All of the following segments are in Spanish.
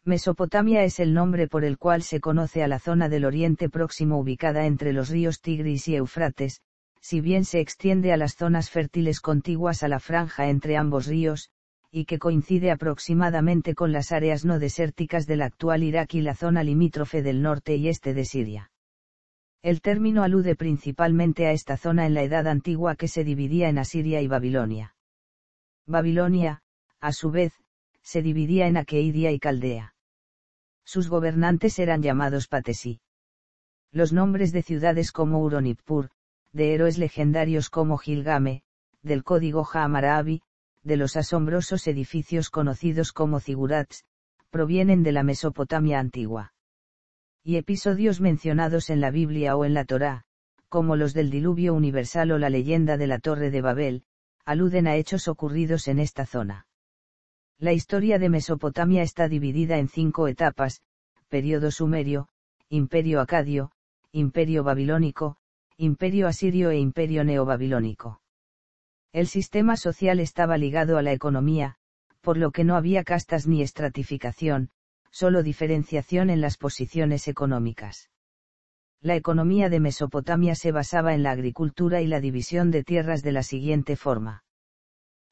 Mesopotamia es el nombre por el cual se conoce a la zona del Oriente Próximo ubicada entre los ríos Tigris y Éufrates, si bien se extiende a las zonas fértiles contiguas a la franja entre ambos ríos, y que coincide aproximadamente con las áreas no desérticas del actual Irak y la zona limítrofe del norte y este de Siria. El término alude principalmente a esta zona en la Edad Antigua que se dividía en Asiria y Babilonia. Babilonia, a su vez, se dividía en Aqueidia y Caldea. Sus gobernantes eran llamados Patesi. Los nombres de ciudades como Uronippur, de héroes legendarios como Gilgame, del código Hammurabi, de los asombrosos edificios conocidos como zigurats, provienen de la Mesopotamia antigua. Y episodios mencionados en la Biblia o en la Torá, como los del diluvio universal o la leyenda de la Torre de Babel, aluden a hechos ocurridos en esta zona. La historia de Mesopotamia está dividida en 5 etapas: período sumerio, imperio acadio, imperio babilónico, imperio asirio e imperio neobabilónico. El sistema social estaba ligado a la economía, por lo que no había castas ni estratificación, solo diferenciación en las posiciones económicas. La economía de Mesopotamia se basaba en la agricultura y la división de tierras de la siguiente forma.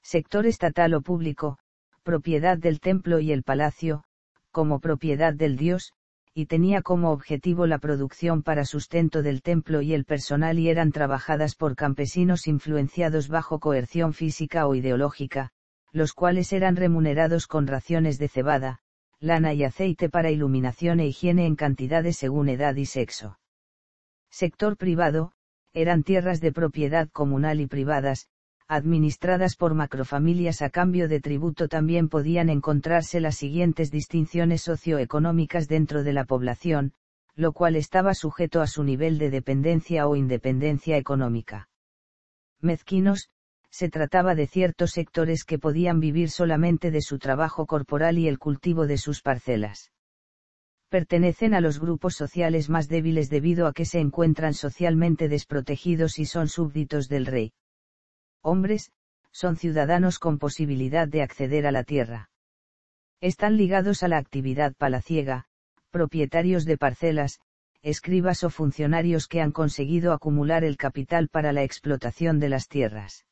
Sector estatal o público, propiedad del templo y el palacio, como propiedad del dios, y tenía como objetivo la producción para sustento del templo y el personal y eran trabajadas por campesinos influenciados bajo coerción física o ideológica, los cuales eran remunerados con raciones de cebada, lana y aceite para iluminación e higiene en cantidades según edad y sexo. Sector privado, eran tierras de propiedad comunal y privadas, administradas por macrofamilias a cambio de tributo. También podían encontrarse las siguientes distinciones socioeconómicas dentro de la población, lo cual estaba sujeto a su nivel de dependencia o independencia económica. Mezquinos, se trataba de ciertos sectores que podían vivir solamente de su trabajo corporal y el cultivo de sus parcelas. Pertenecen a los grupos sociales más débiles debido a que se encuentran socialmente desprotegidos y son súbditos del rey. Hombres, son ciudadanos con posibilidad de acceder a la tierra. Están ligados a la actividad palaciega, propietarios de parcelas, escribas o funcionarios que han conseguido acumular el capital para la explotación de las tierras.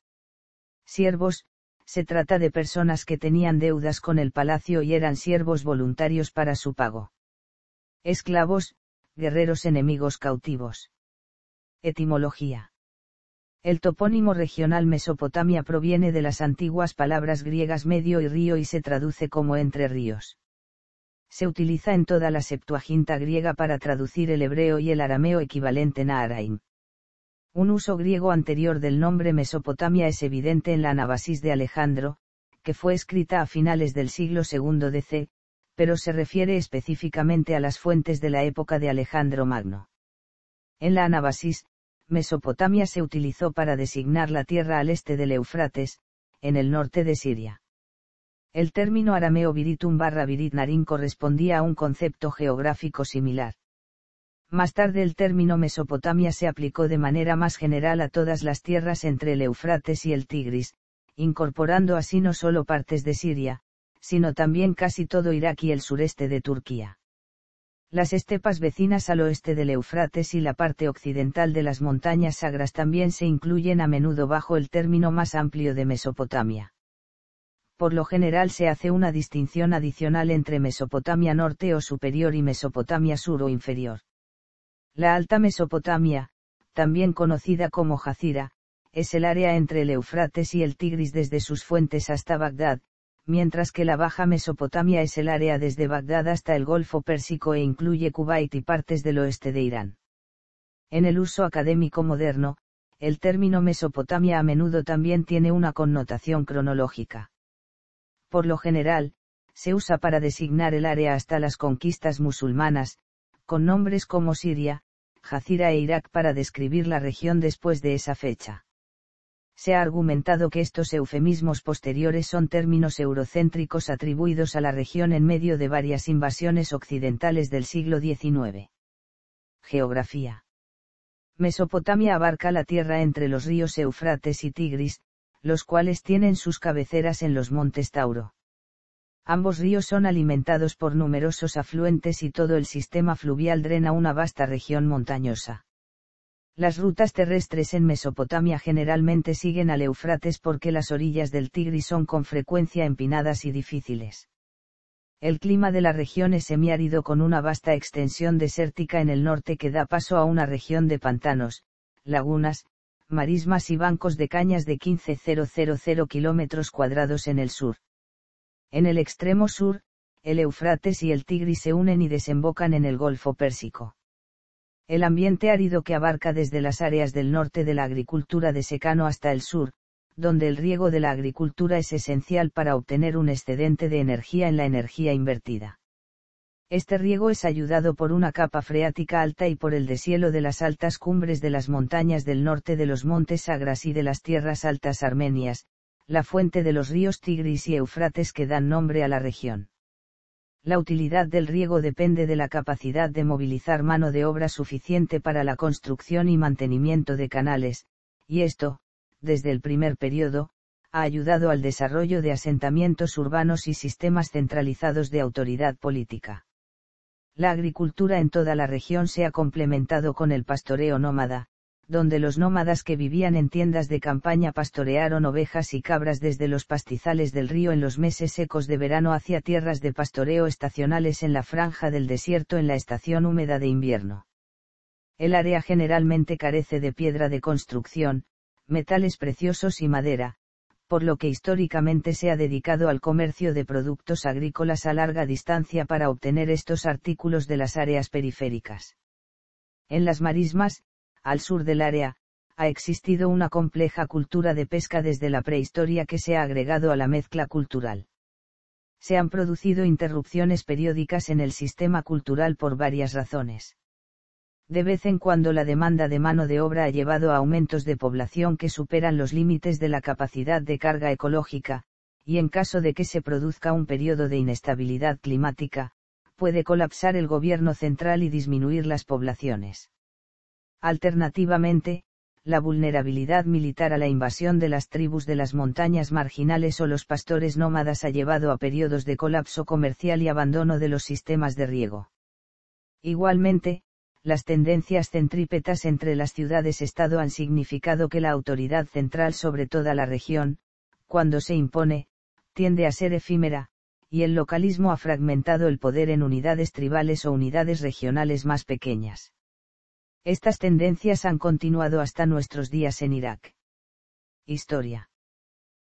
Siervos, se trata de personas que tenían deudas con el palacio y eran siervos voluntarios para su pago. Esclavos, guerreros enemigos cautivos. Etimología. El topónimo regional Mesopotamia proviene de las antiguas palabras griegas medio y río y se traduce como entre ríos. Se utiliza en toda la Septuaginta griega para traducir el hebreo y el arameo equivalente Naharaim. Un uso griego anterior del nombre Mesopotamia es evidente en la Anabasis de Alejandro, que fue escrita a finales del siglo II DC, pero se refiere específicamente a las fuentes de la época de Alejandro Magno. En la Anabasis, Mesopotamia se utilizó para designar la tierra al este del Éufrates, en el norte de Siria. El término arameo Biritum Birit Narim correspondía a un concepto geográfico similar. Más tarde el término Mesopotamia se aplicó de manera más general a todas las tierras entre el Éufrates y el Tigris, incorporando así no solo partes de Siria, sino también casi todo Irak y el sureste de Turquía. Las estepas vecinas al oeste del Éufrates y la parte occidental de las montañas sagras también se incluyen a menudo bajo el término más amplio de Mesopotamia. Por lo general se hace una distinción adicional entre Mesopotamia norte o superior y Mesopotamia sur o inferior. La Alta Mesopotamia, también conocida como Jazira, es el área entre el Éufrates y el Tigris desde sus fuentes hasta Bagdad, mientras que la Baja Mesopotamia es el área desde Bagdad hasta el Golfo Pérsico e incluye Kuwait y partes del oeste de Irán. En el uso académico moderno, el término Mesopotamia a menudo también tiene una connotación cronológica. Por lo general, se usa para designar el área hasta las conquistas musulmanas, con nombres como Siria, Jazira e Irak para describir la región después de esa fecha. Se ha argumentado que estos eufemismos posteriores son términos eurocéntricos atribuidos a la región en medio de varias invasiones occidentales del siglo XIX. Geografía. Mesopotamia abarca la tierra entre los ríos Éufrates y Tigris, los cuales tienen sus cabeceras en los montes Tauro. Ambos ríos son alimentados por numerosos afluentes y todo el sistema fluvial drena una vasta región montañosa. Las rutas terrestres en Mesopotamia generalmente siguen al Éufrates porque las orillas del Tigris son con frecuencia empinadas y difíciles. El clima de la región es semiárido con una vasta extensión desértica en el norte que da paso a una región de pantanos, lagunas, marismas y bancos de cañas de 15,000 kilómetros cuadrados en el sur. En el extremo sur, el Éufrates y el Tigris se unen y desembocan en el Golfo Pérsico. El ambiente árido que abarca desde las áreas del norte de la agricultura de secano hasta el sur, donde el riego de la agricultura es esencial para obtener un excedente de energía en la energía invertida. Este riego es ayudado por una capa freática alta y por el deshielo de las altas cumbres de las montañas del norte de los montes Sagras y de las tierras altas armenias, la fuente de los ríos Tigris y Éufrates que dan nombre a la región. La utilidad del riego depende de la capacidad de movilizar mano de obra suficiente para la construcción y mantenimiento de canales, y esto, desde el primer periodo, ha ayudado al desarrollo de asentamientos urbanos y sistemas centralizados de autoridad política. La agricultura en toda la región se ha complementado con el pastoreo nómada, donde los nómadas que vivían en tiendas de campaña pastorearon ovejas y cabras desde los pastizales del río en los meses secos de verano hacia tierras de pastoreo estacionales en la franja del desierto en la estación húmeda de invierno. El área generalmente carece de piedra de construcción, metales preciosos y madera, por lo que históricamente se ha dedicado al comercio de productos agrícolas a larga distancia para obtener estos artículos de las áreas periféricas. En las marismas, al sur del área, ha existido una compleja cultura de pesca desde la prehistoria que se ha agregado a la mezcla cultural. Se han producido interrupciones periódicas en el sistema cultural por varias razones. De vez en cuando la demanda de mano de obra ha llevado a aumentos de población que superan los límites de la capacidad de carga ecológica, y en caso de que se produzca un periodo de inestabilidad climática, puede colapsar el gobierno central y disminuir las poblaciones. Alternativamente, la vulnerabilidad militar a la invasión de las tribus de las montañas marginales o los pastores nómadas ha llevado a periodos de colapso comercial y abandono de los sistemas de riego. Igualmente, las tendencias centrípetas entre las ciudades-estado han significado que la autoridad central sobre toda la región, cuando se impone, tiende a ser efímera, y el localismo ha fragmentado el poder en unidades tribales o unidades regionales más pequeñas. Estas tendencias han continuado hasta nuestros días en Irak. Historia.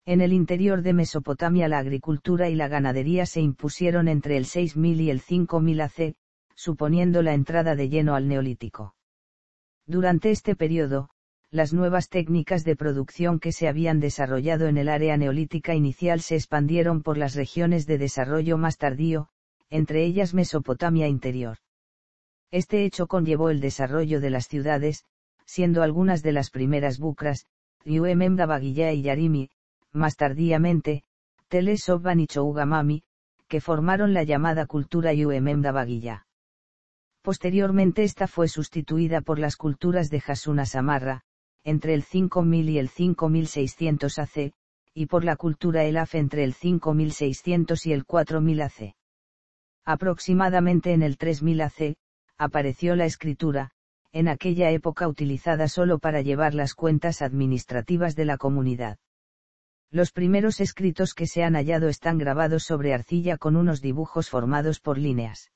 En el interior de Mesopotamia la agricultura y la ganadería se impusieron entre el 6000 y el 5000 AC, suponiendo la entrada de lleno al Neolítico. Durante este periodo, las nuevas técnicas de producción que se habían desarrollado en el área neolítica inicial se expandieron por las regiones de desarrollo más tardío, entre ellas Mesopotamia interior. Este hecho conllevó el desarrollo de las ciudades, siendo algunas de las primeras Bukras, Dabagilla y Yarimi, más tardíamente, Tele Sobban y Chougamami, que formaron la llamada cultura Dabagilla. Posteriormente esta fue sustituida por las culturas de Hasuna Samarra, entre el 5000 y el 5600 AC, y por la cultura Elaf entre el 5600 y el 4000 AC. Aproximadamente en el 3000 AC, apareció la escritura, en aquella época utilizada solo para llevar las cuentas administrativas de la comunidad. Los primeros escritos que se han hallado están grabados sobre arcilla con unos dibujos formados por líneas.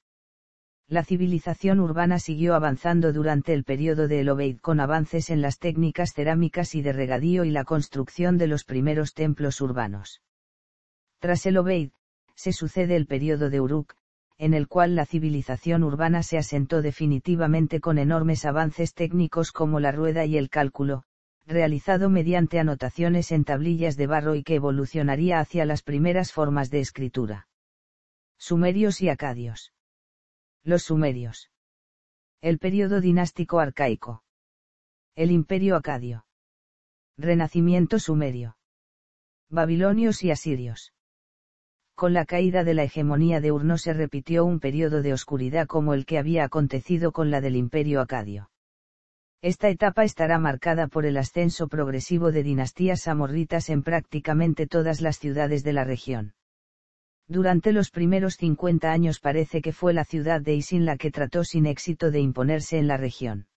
La civilización urbana siguió avanzando durante el periodo de El Obeid con avances en las técnicas cerámicas y de regadío y la construcción de los primeros templos urbanos. Tras El Obeid, se sucede el periodo de Uruk, en el cual la civilización urbana se asentó definitivamente con enormes avances técnicos como la rueda y el cálculo, realizado mediante anotaciones en tablillas de barro y que evolucionaría hacia las primeras formas de escritura. Sumerios y acadios. Los sumerios. El período dinástico arcaico. El imperio acadio. Renacimiento sumerio. Babilonios y asirios. Con la caída de la hegemonía de Ur no se repitió un periodo de oscuridad como el que había acontecido con la del imperio acadio. Esta etapa estará marcada por el ascenso progresivo de dinastías amorritas en prácticamente todas las ciudades de la región. Durante los primeros 50 años parece que fue la ciudad de Isin la que trató sin éxito de imponerse en la región.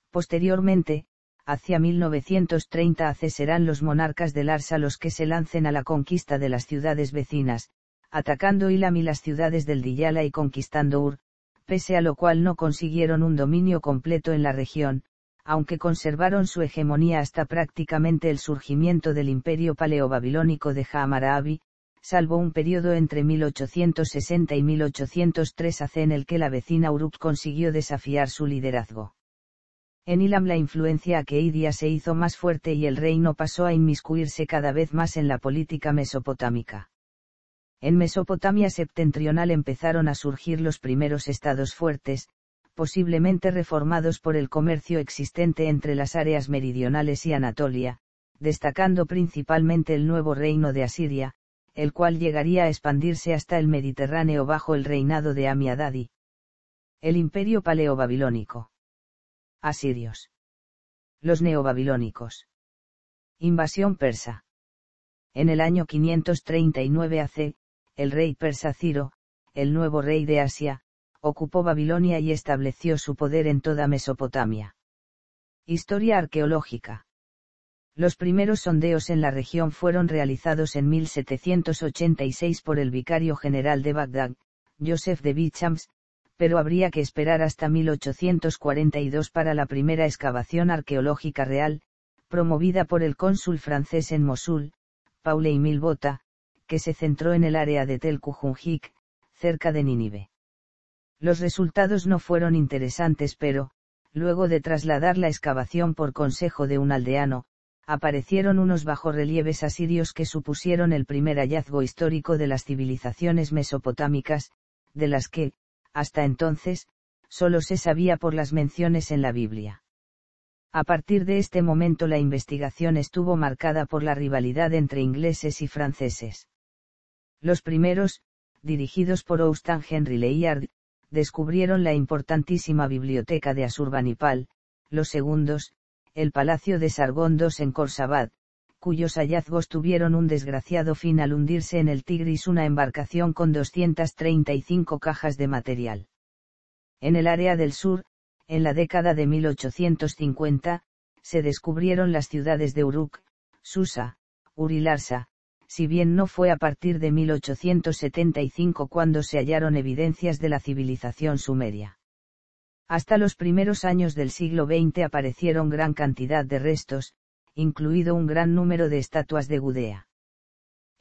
Posteriormente, hacia 1930 serán los monarcas de Larsa los que se lancen a la conquista de las ciudades vecinas, atacando Ilam y las ciudades del Diyala y conquistando Ur, pese a lo cual no consiguieron un dominio completo en la región, aunque conservaron su hegemonía hasta prácticamente el surgimiento del imperio paleobabilónico de Hammurabi, salvo un periodo entre 1860 y 1803 AC en el que la vecina Uruk consiguió desafiar su liderazgo. En Ilam la influencia aqueidia se hizo más fuerte y el reino pasó a inmiscuirse cada vez más en la política mesopotámica. En Mesopotamia septentrional empezaron a surgir los primeros estados fuertes, posiblemente reformados por el comercio existente entre las áreas meridionales y Anatolia, destacando principalmente el nuevo reino de Asiria, el cual llegaría a expandirse hasta el Mediterráneo bajo el reinado de Ammi-Adadi. El imperio paleobabilónico. Asirios. Los neobabilónicos. Invasión persa. En el año 539 AC, el rey persa Ciro, el nuevo rey de Asia, ocupó Babilonia y estableció su poder en toda Mesopotamia. Historia arqueológica. Los primeros sondeos en la región fueron realizados en 1786 por el vicario general de Bagdad, Joseph de Bichams, pero habría que esperar hasta 1842 para la primera excavación arqueológica real, promovida por el cónsul francés en Mosul, Paul-Émile Botta, que se centró en el área de Tel Kujunjik, cerca de Nínive. Los resultados no fueron interesantes pero, luego de trasladar la excavación por consejo de un aldeano, aparecieron unos bajorrelieves asirios que supusieron el primer hallazgo histórico de las civilizaciones mesopotámicas, de las que, hasta entonces, solo se sabía por las menciones en la Biblia. A partir de este momento la investigación estuvo marcada por la rivalidad entre ingleses y franceses. Los primeros, dirigidos por Austin Henry Layard, descubrieron la importantísima biblioteca de Asurbanipal, los segundos, el palacio de Sargón II en Khorsabad, cuyos hallazgos tuvieron un desgraciado fin al hundirse en el Tigris una embarcación con 235 cajas de material. En el área del sur, en la década de 1850, se descubrieron las ciudades de Uruk, Susa, Ur y Larsa, si bien no fue a partir de 1875 cuando se hallaron evidencias de la civilización sumeria. Hasta los primeros años del siglo XX aparecieron gran cantidad de restos, incluido un gran número de estatuas de Gudea.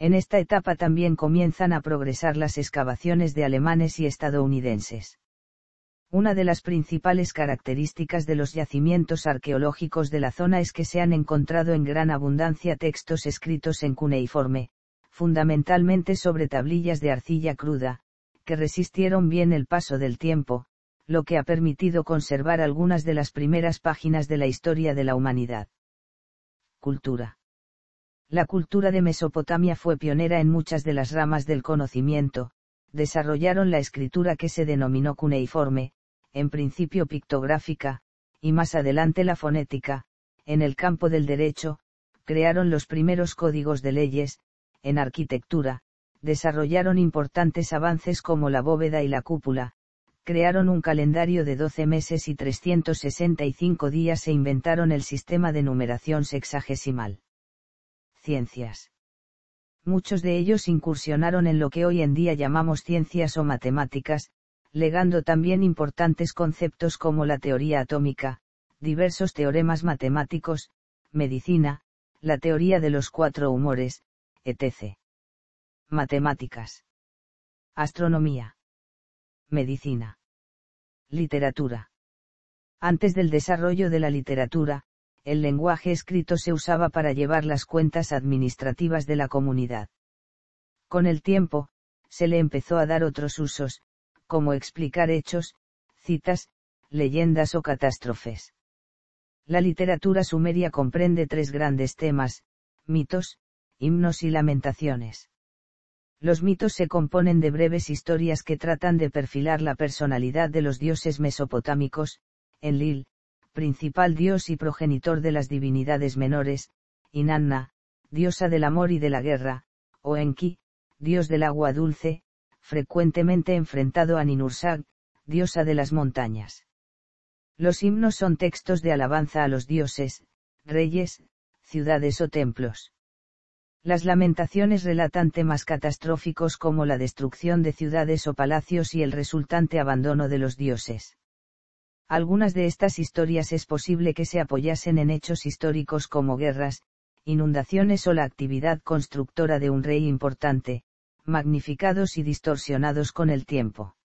En esta etapa también comienzan a progresar las excavaciones de alemanes y estadounidenses. Una de las principales características de los yacimientos arqueológicos de la zona es que se han encontrado en gran abundancia textos escritos en cuneiforme, fundamentalmente sobre tablillas de arcilla cruda, que resistieron bien el paso del tiempo, lo que ha permitido conservar algunas de las primeras páginas de la historia de la humanidad. Cultura. La cultura de Mesopotamia fue pionera en muchas de las ramas del conocimiento, desarrollaron la escritura que se denominó cuneiforme, en principio pictográfica, y más adelante la fonética. En el campo del derecho, crearon los primeros códigos de leyes. En arquitectura, desarrollaron importantes avances como la bóveda y la cúpula, crearon un calendario de 12 meses y 365 días e inventaron el sistema de numeración sexagesimal. Ciencias. Muchos de ellos incursionaron en lo que hoy en día llamamos ciencias o matemáticas, legando también importantes conceptos como la teoría atómica, diversos teoremas matemáticos, medicina, la teoría de los 4 humores, etc. Matemáticas. Astronomía. Medicina. Literatura. Antes del desarrollo de la literatura, el lenguaje escrito se usaba para llevar las cuentas administrativas de la comunidad. Con el tiempo, se le empezó a dar otros usos, como explicar hechos, citas, leyendas o catástrofes. La literatura sumeria comprende 3 grandes temas: mitos, himnos y lamentaciones. Los mitos se componen de breves historias que tratan de perfilar la personalidad de los dioses mesopotámicos. Enlil, principal dios y progenitor de las divinidades menores; Inanna, diosa del amor y de la guerra; o Enki, dios del agua dulce, frecuentemente enfrentado a Ninhursag, diosa de las montañas. Los himnos son textos de alabanza a los dioses, reyes, ciudades o templos. Las lamentaciones relatan temas catastróficos como la destrucción de ciudades o palacios y el resultante abandono de los dioses. Algunas de estas historias es posible que se apoyasen en hechos históricos como guerras, inundaciones o la actividad constructora de un rey importante, magnificados y distorsionados con el tiempo.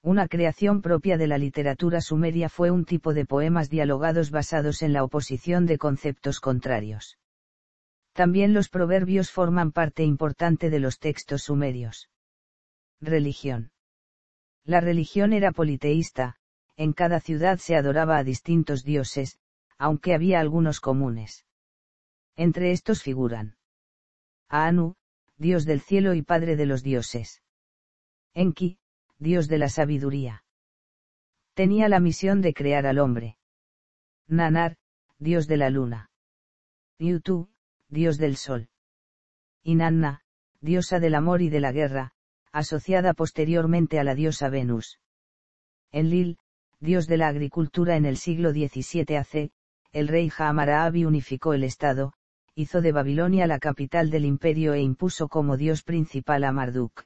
Una creación propia de la literatura sumeria fue un tipo de poemas dialogados basados en la oposición de conceptos contrarios. También los proverbios forman parte importante de los textos sumerios. Religión. La religión era politeísta, en cada ciudad se adoraba a distintos dioses, aunque había algunos comunes. Entre estos figuran Anu, dios del cielo y padre de los dioses. Enki, dios de la sabiduría. Tenía la misión de crear al hombre. Nanar, dios de la luna. Yutu, dios del sol. Inanna, diosa del amor y de la guerra, asociada posteriormente a la diosa Venus. Enlil, dios de la agricultura en el siglo XVII a.C., el rey Hammurabi unificó el estado, hizo de Babilonia la capital del imperio e impuso como dios principal a Marduk.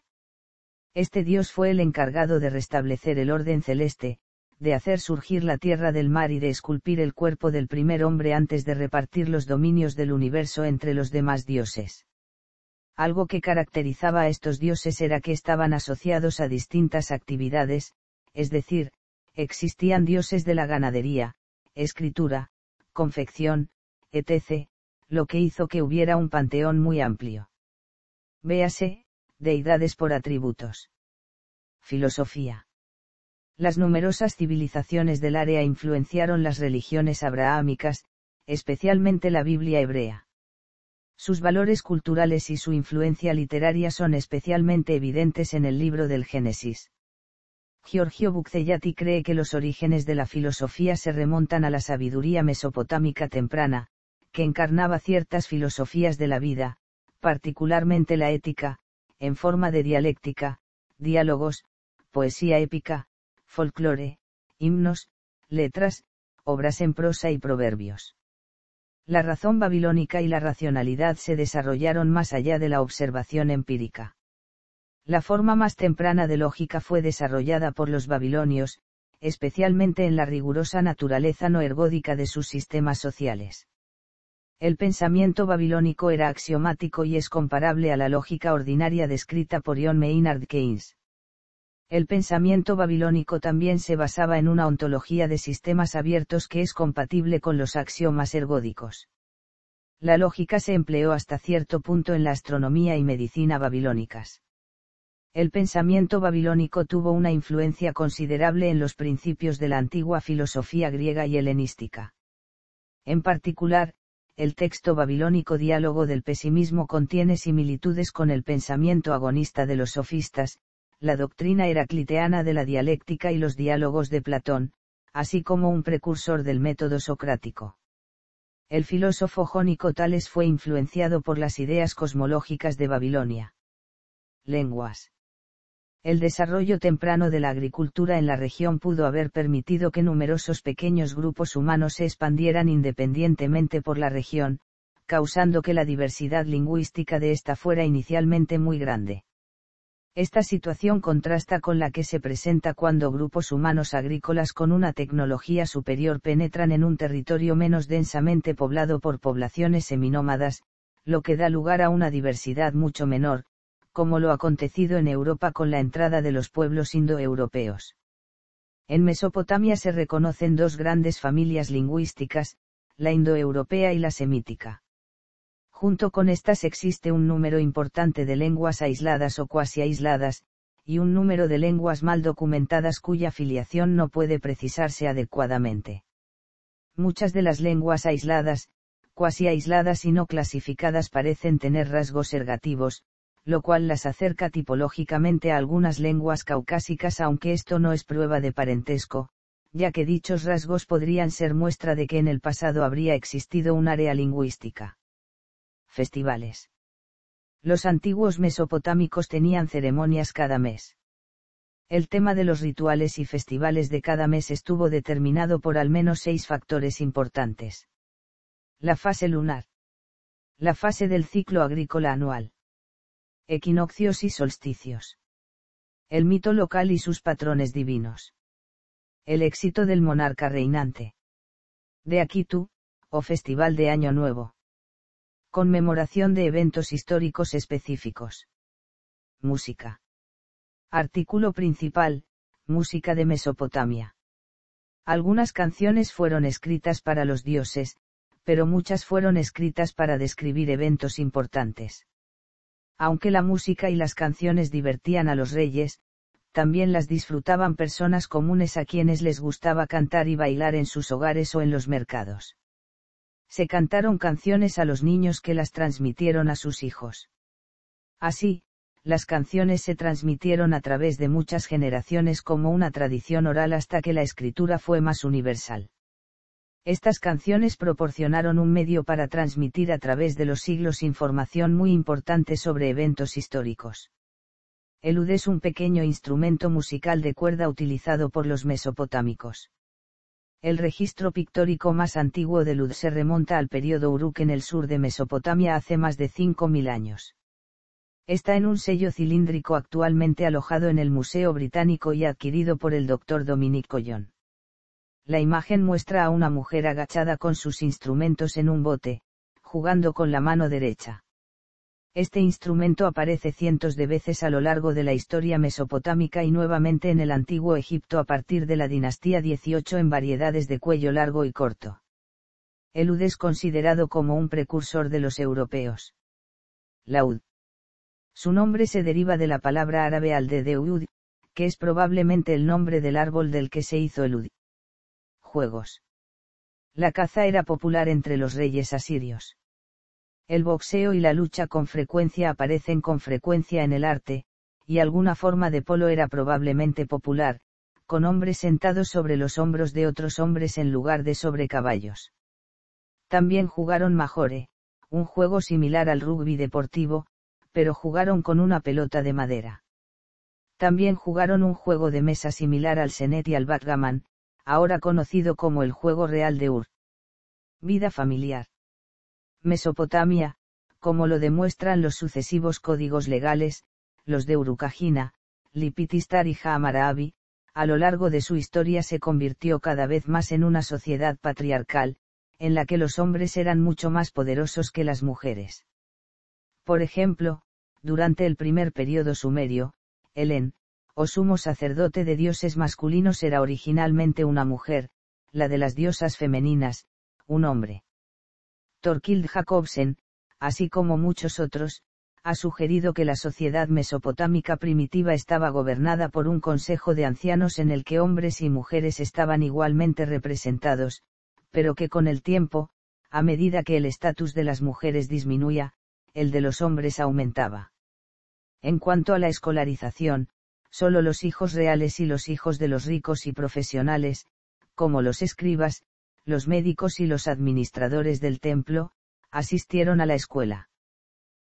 Este dios fue el encargado de restablecer el orden celeste, de hacer surgir la tierra del mar y de esculpir el cuerpo del primer hombre antes de repartir los dominios del universo entre los demás dioses. Algo que caracterizaba a estos dioses era que estaban asociados a distintas actividades, es decir, existían dioses de la ganadería, escritura, confección, etc., lo que hizo que hubiera un panteón muy amplio. Véase, deidades por atributos. Filosofía. Las numerosas civilizaciones del área influenciaron las religiones abrahámicas, especialmente la Biblia hebrea. Sus valores culturales y su influencia literaria son especialmente evidentes en el libro del Génesis. Giorgio Bucellati cree que los orígenes de la filosofía se remontan a la sabiduría mesopotámica temprana, que encarnaba ciertas filosofías de la vida, particularmente la ética, en forma de dialéctica, diálogos, poesía épica, folclore, himnos, letras, obras en prosa y proverbios. La razón babilónica y la racionalidad se desarrollaron más allá de la observación empírica. La forma más temprana de lógica fue desarrollada por los babilonios, especialmente en la rigurosa naturaleza no ergódica de sus sistemas sociales. El pensamiento babilónico era axiomático y es comparable a la lógica ordinaria descrita por John Maynard Keynes. El pensamiento babilónico también se basaba en una ontología de sistemas abiertos que es compatible con los axiomas ergódicos. La lógica se empleó hasta cierto punto en la astronomía y medicina babilónicas. El pensamiento babilónico tuvo una influencia considerable en los principios de la antigua filosofía griega y helenística. En particular, el texto babilónico Diálogo del Pesimismo contiene similitudes con el pensamiento agonista de los sofistas, la doctrina heracliteana de la dialéctica y los diálogos de Platón, así como un precursor del método socrático. El filósofo jónico Tales fue influenciado por las ideas cosmológicas de Babilonia. Lenguas. El desarrollo temprano de la agricultura en la región pudo haber permitido que numerosos pequeños grupos humanos se expandieran independientemente por la región, causando que la diversidad lingüística de esta fuera inicialmente muy grande. Esta situación contrasta con la que se presenta cuando grupos humanos agrícolas con una tecnología superior penetran en un territorio menos densamente poblado por poblaciones seminómadas, lo que da lugar a una diversidad mucho menor, como lo acontecido en Europa con la entrada de los pueblos indoeuropeos. En Mesopotamia se reconocen dos grandes familias lingüísticas, la indoeuropea y la semítica. Junto con estas existe un número importante de lenguas aisladas o cuasi aisladas, y un número de lenguas mal documentadas cuya filiación no puede precisarse adecuadamente. Muchas de las lenguas aisladas, cuasi aisladas y no clasificadas parecen tener rasgos ergativos, lo cual las acerca tipológicamente a algunas lenguas caucásicas, aunque esto no es prueba de parentesco, ya que dichos rasgos podrían ser muestra de que en el pasado habría existido un área lingüística. Festivales. Los antiguos mesopotámicos tenían ceremonias cada mes. El tema de los rituales y festivales de cada mes estuvo determinado por al menos 6 factores importantes. La fase lunar. La fase del ciclo agrícola anual. Equinoccios y solsticios. El mito local y sus patrones divinos. El éxito del monarca reinante. De Akitu, o Festival de Año Nuevo. Conmemoración de eventos históricos específicos. Música. Artículo principal, música de Mesopotamia. Algunas canciones fueron escritas para los dioses, pero muchas fueron escritas para describir eventos importantes. Aunque la música y las canciones divertían a los reyes, también las disfrutaban personas comunes a quienes les gustaba cantar y bailar en sus hogares o en los mercados. Se cantaron canciones a los niños que las transmitieron a sus hijos. Así, las canciones se transmitieron a través de muchas generaciones como una tradición oral hasta que la escritura fue más universal. Estas canciones proporcionaron un medio para transmitir a través de los siglos información muy importante sobre eventos históricos. El ud es un pequeño instrumento musical de cuerda utilizado por los mesopotámicos. El registro pictórico más antiguo del ud se remonta al período Uruk en el sur de Mesopotamia hace más de 5000 años. Está en un sello cilíndrico actualmente alojado en el Museo Británico y adquirido por el Dr. Dominic Collon. La imagen muestra a una mujer agachada con sus instrumentos en un bote, jugando con la mano derecha. Este instrumento aparece cientos de veces a lo largo de la historia mesopotámica y nuevamente en el Antiguo Egipto a partir de la dinastía 18 en variedades de cuello largo y corto. El ud es considerado como un precursor de los europeos. Laúd. Su nombre se deriva de la palabra árabe al-de ud, que es probablemente el nombre del árbol del que se hizo el ud. Juegos. La caza era popular entre los reyes asirios. El boxeo y la lucha con frecuencia aparecen con frecuencia en el arte, y alguna forma de polo era probablemente popular, con hombres sentados sobre los hombros de otros hombres en lugar de sobre caballos. También jugaron majore, un juego similar al rugby deportivo, pero jugaron con una pelota de madera. También jugaron un juego de mesa similar al senet y al backgammon, ahora conocido como el juego real de Ur. Vida familiar. Mesopotamia, como lo demuestran los sucesivos códigos legales, los de Urukagina, Lipitistar y Hammurabi, a lo largo de su historia se convirtió cada vez más en una sociedad patriarcal, en la que los hombres eran mucho más poderosos que las mujeres. Por ejemplo, durante el primer período sumerio, el o sumo sacerdote de dioses masculinos era originalmente una mujer, la de las diosas femeninas, un hombre. Thorkild Jacobsen, así como muchos otros, ha sugerido que la sociedad mesopotámica primitiva estaba gobernada por un consejo de ancianos en el que hombres y mujeres estaban igualmente representados, pero que con el tiempo, a medida que el estatus de las mujeres disminuía, el de los hombres aumentaba. En cuanto a la escolarización, solo los hijos reales y los hijos de los ricos y profesionales, como los escribas, los médicos y los administradores del templo, asistieron a la escuela.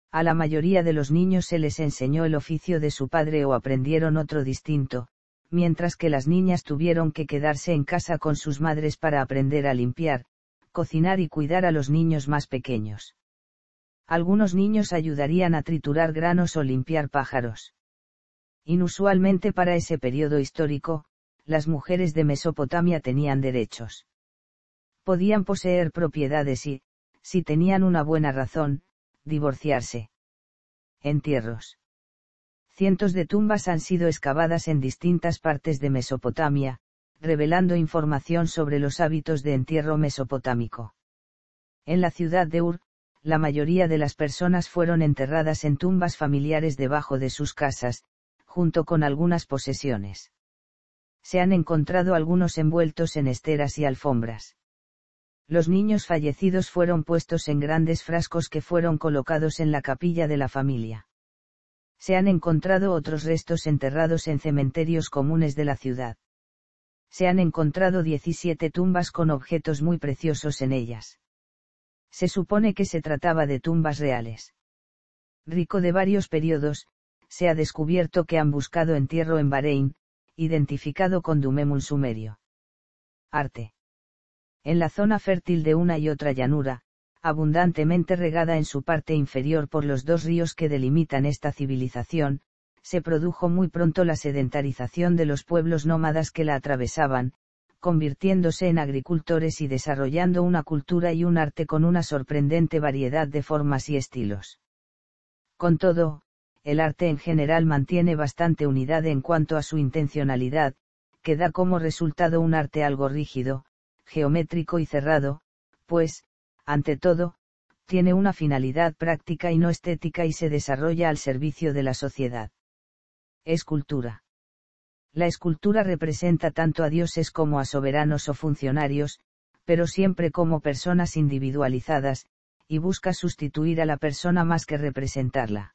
A la mayoría de los niños se les enseñó el oficio de su padre o aprendieron otro distinto, mientras que las niñas tuvieron que quedarse en casa con sus madres para aprender a limpiar, cocinar y cuidar a los niños más pequeños. Algunos niños ayudarían a triturar granos o limpiar pájaros. Inusualmente para ese periodo histórico, las mujeres de Mesopotamia tenían derechos. Podían poseer propiedades y, si tenían una buena razón, divorciarse. Entierros. Cientos de tumbas han sido excavadas en distintas partes de Mesopotamia, revelando información sobre los hábitos de entierro mesopotámico. En la ciudad de Ur, la mayoría de las personas fueron enterradas en tumbas familiares debajo de sus casas, junto con algunas posesiones. Se han encontrado algunos envueltos en esteras y alfombras. Los niños fallecidos fueron puestos en grandes frascos que fueron colocados en la capilla de la familia. Se han encontrado otros restos enterrados en cementerios comunes de la ciudad. Se han encontrado 17 tumbas con objetos muy preciosos en ellas. Se supone que se trataba de tumbas reales. rico de varios periodos, se ha descubierto que han buscado entierro en Bahrein, identificado con Dumemul sumerio. Arte. En la zona fértil de una y otra llanura, abundantemente regada en su parte inferior por los dos ríos que delimitan esta civilización, se produjo muy pronto la sedentarización de los pueblos nómadas que la atravesaban, convirtiéndose en agricultores y desarrollando una cultura y un arte con una sorprendente variedad de formas y estilos. Con todo, el arte en general mantiene bastante unidad en cuanto a su intencionalidad, que da como resultado un arte algo rígido, geométrico y cerrado, pues, ante todo, tiene una finalidad práctica y no estética y se desarrolla al servicio de la sociedad. Escultura. La escultura representa tanto a dioses como a soberanos o funcionarios, pero siempre como personas individualizadas, y busca sustituir a la persona más que representarla.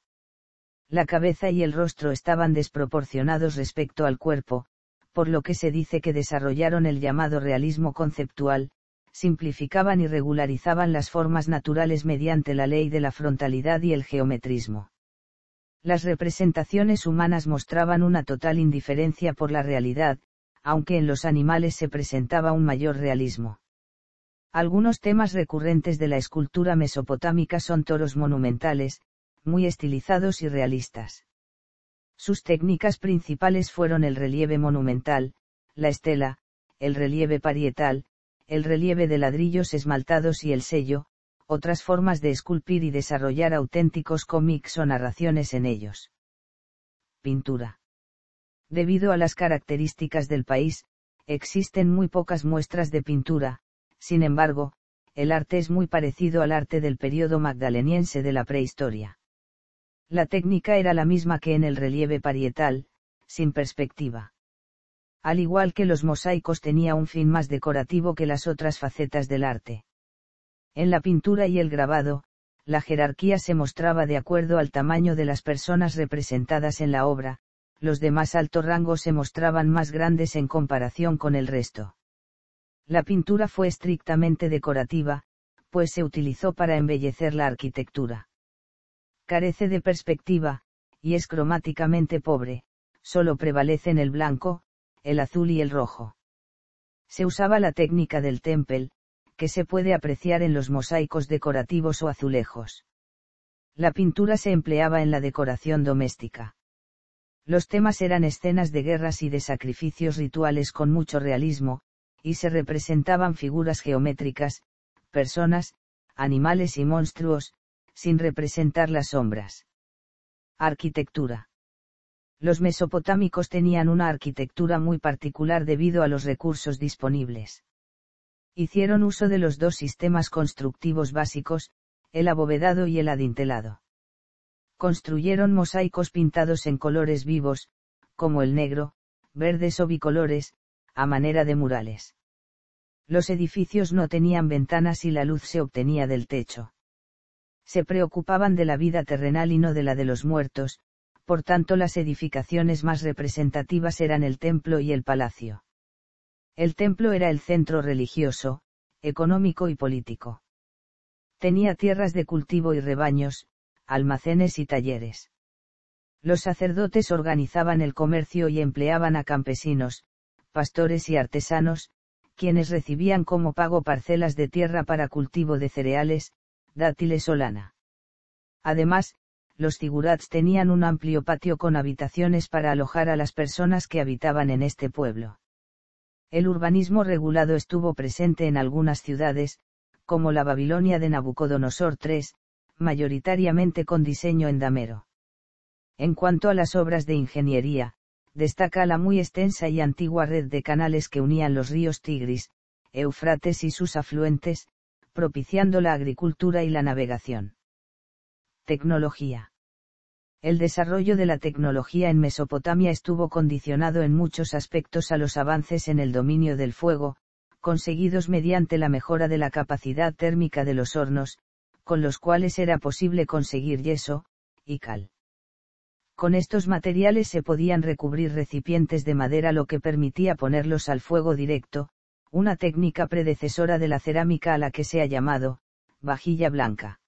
La cabeza y el rostro estaban desproporcionados respecto al cuerpo, por lo que se dice que desarrollaron el llamado realismo conceptual, simplificaban y regularizaban las formas naturales mediante la ley de la frontalidad y el geometrismo. Las representaciones humanas mostraban una total indiferencia por la realidad, aunque en los animales se presentaba un mayor realismo. Algunos temas recurrentes de la escultura mesopotámica son toros monumentales, muy estilizados y realistas. Sus técnicas principales fueron el relieve monumental, la estela, el relieve parietal, el relieve de ladrillos esmaltados y el sello, otras formas de esculpir y desarrollar auténticos cómics o narraciones en ellos. Pintura. Debido a las características del país, existen muy pocas muestras de pintura, sin embargo, el arte es muy parecido al arte del período magdaleniense de la prehistoria. La técnica era la misma que en el relieve parietal, sin perspectiva. Al igual que los mosaicos tenía un fin más decorativo que las otras facetas del arte. En la pintura y el grabado, la jerarquía se mostraba de acuerdo al tamaño de las personas representadas en la obra, los de más alto rango se mostraban más grandes en comparación con el resto. La pintura fue estrictamente decorativa, pues se utilizó para embellecer la arquitectura. Carece de perspectiva, y es cromáticamente pobre, solo prevalecen el blanco, el azul y el rojo. Se usaba la técnica del tempel, que se puede apreciar en los mosaicos decorativos o azulejos. La pintura se empleaba en la decoración doméstica. Los temas eran escenas de guerras y de sacrificios rituales con mucho realismo, y se representaban figuras geométricas, personas, animales y monstruos, sin representar las sombras. Arquitectura. Los mesopotámicos tenían una arquitectura muy particular debido a los recursos disponibles. Hicieron uso de los dos sistemas constructivos básicos, el abovedado y el adintelado. Construyeron mosaicos pintados en colores vivos, como el negro, verdes o bicolores, a manera de murales. Los edificios no tenían ventanas y la luz se obtenía del techo. Se preocupaban de la vida terrenal y no de la de los muertos, por tanto las edificaciones más representativas eran el templo y el palacio. El templo era el centro religioso, económico y político. Tenía tierras de cultivo y rebaños, almacenes y talleres. Los sacerdotes organizaban el comercio y empleaban a campesinos, pastores y artesanos, quienes recibían como pago parcelas de tierra para cultivo de cereales, dátiles o lana. Además, los zigurats tenían un amplio patio con habitaciones para alojar a las personas que habitaban en este pueblo. El urbanismo regulado estuvo presente en algunas ciudades, como la Babilonia de Nabucodonosor III, mayoritariamente con diseño en damero. En cuanto a las obras de ingeniería, destaca la muy extensa y antigua red de canales que unían los ríos Tigris, Éufrates y sus afluentes, propiciando la agricultura y la navegación. Tecnología. El desarrollo de la tecnología en Mesopotamia estuvo condicionado en muchos aspectos a los avances en el dominio del fuego, conseguidos mediante la mejora de la capacidad térmica de los hornos, con los cuales era posible conseguir yeso y cal. Con estos materiales se podían recubrir recipientes de madera, lo que permitía ponerlos al fuego directo, una técnica predecesora de la cerámica a la que se ha llamado vajilla blanca.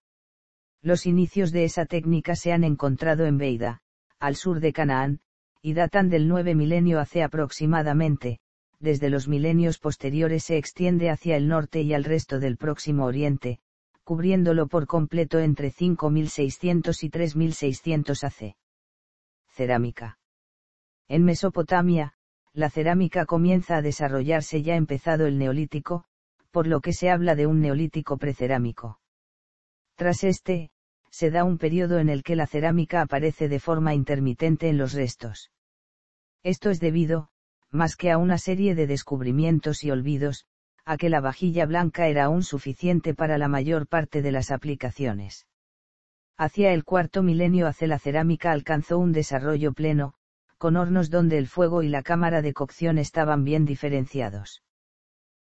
Los inicios de esa técnica se han encontrado en Beida, al sur de Canaán, y datan del 9 milenio AC aproximadamente. Desde los milenios posteriores se extiende hacia el norte y al resto del Próximo Oriente, cubriéndolo por completo entre 5600 y 3600 AC. Cerámica. En Mesopotamia, la cerámica comienza a desarrollarse ya empezado el Neolítico, por lo que se habla de un Neolítico precerámico. Tras este, se da un periodo en el que la cerámica aparece de forma intermitente en los restos. Esto es debido, más que a una serie de descubrimientos y olvidos, a que la vajilla blanca era aún suficiente para la mayor parte de las aplicaciones. Hacia el cuarto milenio AC la cerámica alcanzó un desarrollo pleno, con hornos donde el fuego y la cámara de cocción estaban bien diferenciados.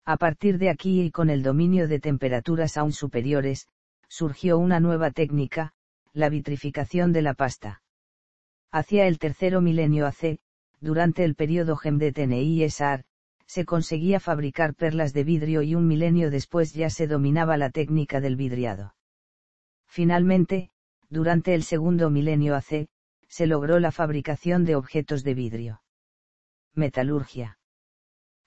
A partir de aquí y con el dominio de temperaturas aún superiores, surgió una nueva técnica, la vitrificación de la pasta. Hacia el tercero milenio AC, durante el periodo Gemdetni-Esar, se conseguía fabricar perlas de vidrio y un milenio después ya se dominaba la técnica del vidriado. Finalmente, durante el segundo milenio AC, se logró la fabricación de objetos de vidrio. Metalurgia.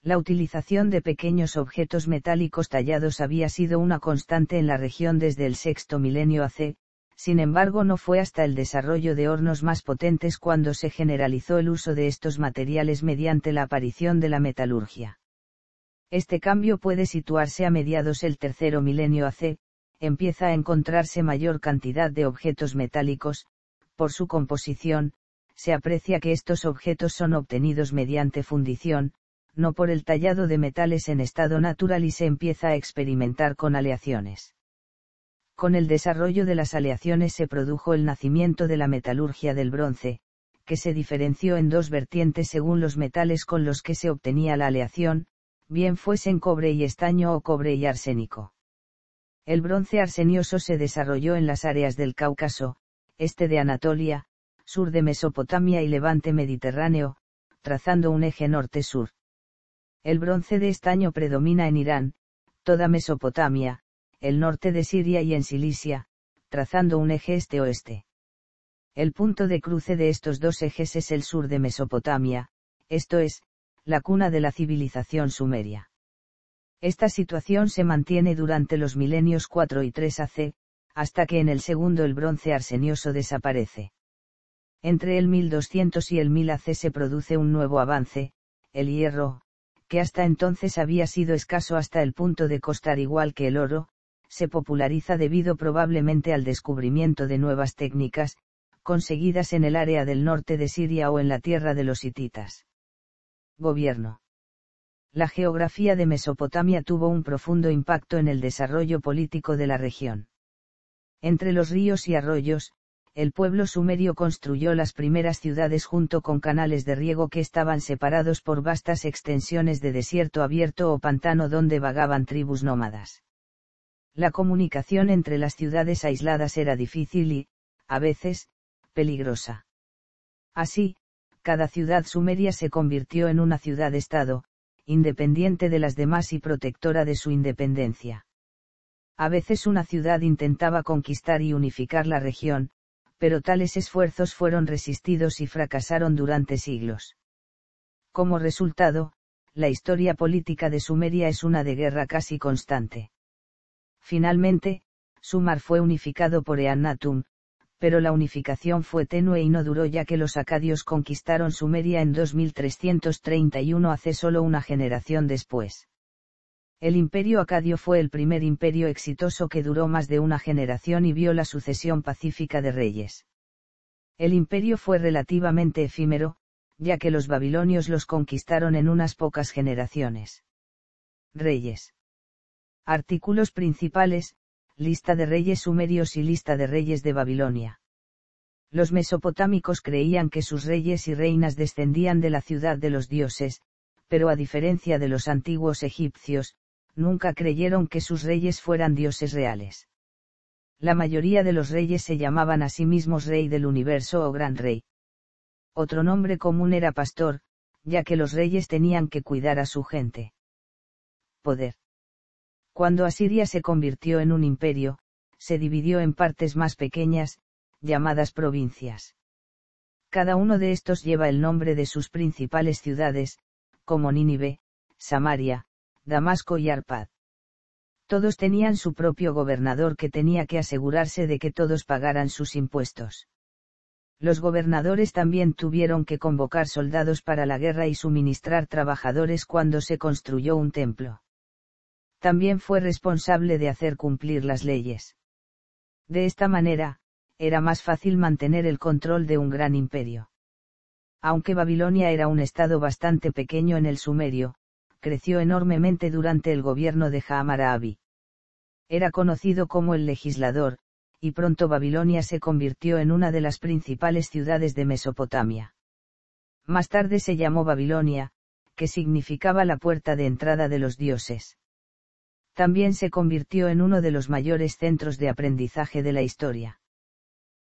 La utilización de pequeños objetos metálicos tallados había sido una constante en la región desde el sexto milenio AC, sin embargo no fue hasta el desarrollo de hornos más potentes cuando se generalizó el uso de estos materiales mediante la aparición de la metalurgia. Este cambio puede situarse a mediados del tercero milenio AC, empieza a encontrarse mayor cantidad de objetos metálicos. Por su composición, se aprecia que estos objetos son obtenidos mediante fundición, no por el tallado de metales en estado natural y se empieza a experimentar con aleaciones. Con el desarrollo de las aleaciones se produjo el nacimiento de la metalurgia del bronce, que se diferenció en dos vertientes según los metales con los que se obtenía la aleación, bien fuesen cobre y estaño o cobre y arsénico. El bronce arsenioso se desarrolló en las áreas del Cáucaso, este de Anatolia, sur de Mesopotamia y levante mediterráneo, trazando un eje norte-sur. El bronce de estaño predomina en Irán, toda Mesopotamia, el norte de Siria y en Cilicia, trazando un eje este-oeste. El punto de cruce de estos dos ejes es el sur de Mesopotamia, esto es, la cuna de la civilización sumeria. Esta situación se mantiene durante los milenios 4 y 3 AC, hasta que en el segundo el bronce arsenioso desaparece. Entre el 1200 y el 1000 AC se produce un nuevo avance, el hierro, que hasta entonces había sido escaso hasta el punto de costar igual que el oro, se populariza debido probablemente al descubrimiento de nuevas técnicas, conseguidas en el área del norte de Siria o en la tierra de los hititas. Gobierno. La geografía de Mesopotamia tuvo un profundo impacto en el desarrollo político de la región. Entre los ríos y arroyos, el pueblo sumerio construyó las primeras ciudades junto con canales de riego que estaban separados por vastas extensiones de desierto abierto o pantano donde vagaban tribus nómadas. La comunicación entre las ciudades aisladas era difícil y, a veces, peligrosa. Así, cada ciudad sumeria se convirtió en una ciudad-estado, independiente de las demás y protectora de su independencia. A veces una ciudad intentaba conquistar y unificar la región, pero tales esfuerzos fueron resistidos y fracasaron durante siglos. Como resultado, la historia política de Sumeria es una de guerra casi constante. Finalmente, Sumar fue unificado por Eannatum, pero la unificación fue tenue y no duró ya que los acadios conquistaron Sumeria en 2331 hace solo una generación después. El imperio acadio fue el primer imperio exitoso que duró más de una generación y vio la sucesión pacífica de reyes. El imperio fue relativamente efímero, ya que los babilonios los conquistaron en unas pocas generaciones. Reyes. Artículos principales, lista de reyes sumerios y lista de reyes de Babilonia. Los mesopotámicos creían que sus reyes y reinas descendían de la ciudad de los dioses, pero a diferencia de los antiguos egipcios, nunca creyeron que sus reyes fueran dioses reales. La mayoría de los reyes se llamaban a sí mismos rey del universo o gran rey. Otro nombre común era pastor, ya que los reyes tenían que cuidar a su gente. Poder. Cuando Asiria se convirtió en un imperio, se dividió en partes más pequeñas, llamadas provincias. Cada uno de estos lleva el nombre de sus principales ciudades, como Nínive, Samaria, Damasco y Arpad. Todos tenían su propio gobernador que tenía que asegurarse de que todos pagaran sus impuestos. Los gobernadores también tuvieron que convocar soldados para la guerra y suministrar trabajadores cuando se construyó un templo. También fue responsable de hacer cumplir las leyes. De esta manera, era más fácil mantener el control de un gran imperio. Aunque Babilonia era un estado bastante pequeño en el Sumerio, creció enormemente durante el gobierno de Hammurabi. Era conocido como el legislador, y pronto Babilonia se convirtió en una de las principales ciudades de Mesopotamia. Más tarde se llamó Babilonia, que significaba la puerta de entrada de los dioses. También se convirtió en uno de los mayores centros de aprendizaje de la historia.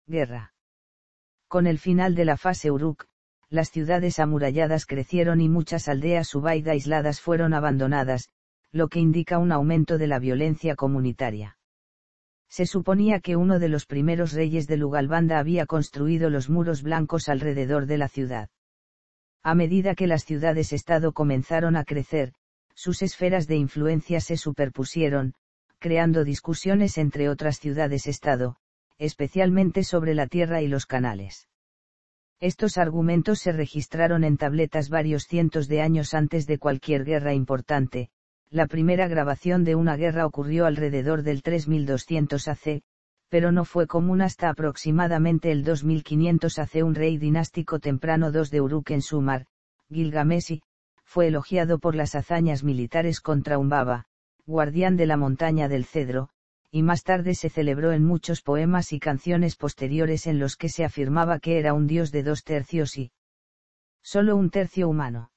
Guerra. Con el final de la fase Uruk, las ciudades amuralladas crecieron y muchas aldeas Ubaid aisladas fueron abandonadas, lo que indica un aumento de la violencia comunitaria. Se suponía que uno de los primeros reyes de Lugalbanda había construido los muros blancos alrededor de la ciudad. A medida que las ciudades-estado comenzaron a crecer, sus esferas de influencia se superpusieron, creando discusiones entre otras ciudades-estado, especialmente sobre la tierra y los canales. Estos argumentos se registraron en tabletas varios cientos de años antes de cualquier guerra importante. La primera grabación de una guerra ocurrió alrededor del 3200 AC, pero no fue común hasta aproximadamente el 2500 AC. Un rey dinástico temprano 2 de Uruk en Sumar, Gilgamesi, fue elogiado por las hazañas militares contra Umbaba, guardián de la montaña del cedro, y más tarde se celebró en muchos poemas y canciones posteriores en los que se afirmaba que era un dios de 2/3 y solo 1/3 humano.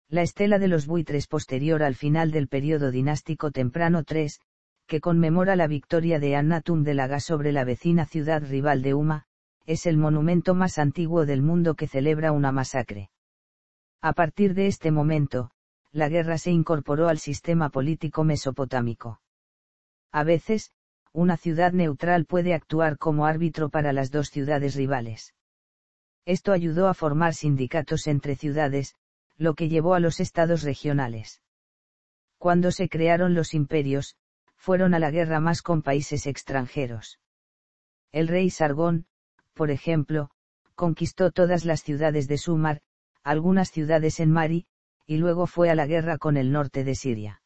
La estela de los buitres posterior al final del período dinástico temprano 3, que conmemora la victoria de Annatum de Laga sobre la vecina ciudad rival de Uma, es el monumento más antiguo del mundo que celebra una masacre. A partir de este momento, la guerra se incorporó al sistema político mesopotámico. A veces, una ciudad neutral puede actuar como árbitro para las dos ciudades rivales. Esto ayudó a formar sindicatos entre ciudades, lo que llevó a los estados regionales. Cuando se crearon los imperios, fueron a la guerra más con países extranjeros. El rey Sargón, por ejemplo, conquistó todas las ciudades de Sumar, algunas ciudades en Mari, y luego fue a la guerra con el norte de Siria.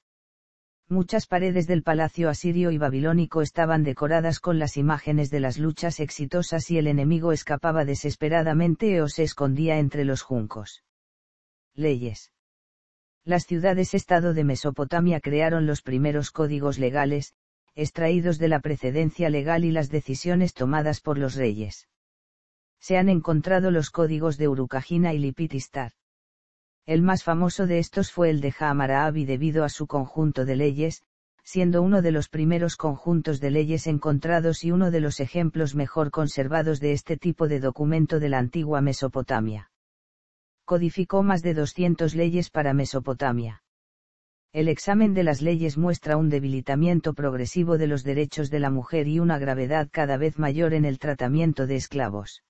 Muchas paredes del palacio asirio y babilónico estaban decoradas con las imágenes de las luchas exitosas y el enemigo escapaba desesperadamente o se escondía entre los juncos. Leyes. Las ciudades-estado de Mesopotamia crearon los primeros códigos legales, extraídos de la precedencia legal y las decisiones tomadas por los reyes. Se han encontrado los códigos de Urukagina y Lipitistar. El más famoso de estos fue el de Hammurabi debido a su conjunto de leyes, siendo uno de los primeros conjuntos de leyes encontrados y uno de los ejemplos mejor conservados de este tipo de documento de la antigua Mesopotamia. Codificó más de 200 leyes para Mesopotamia. El examen de las leyes muestra un debilitamiento progresivo de los derechos de la mujer y una gravedad cada vez mayor en el tratamiento de esclavos.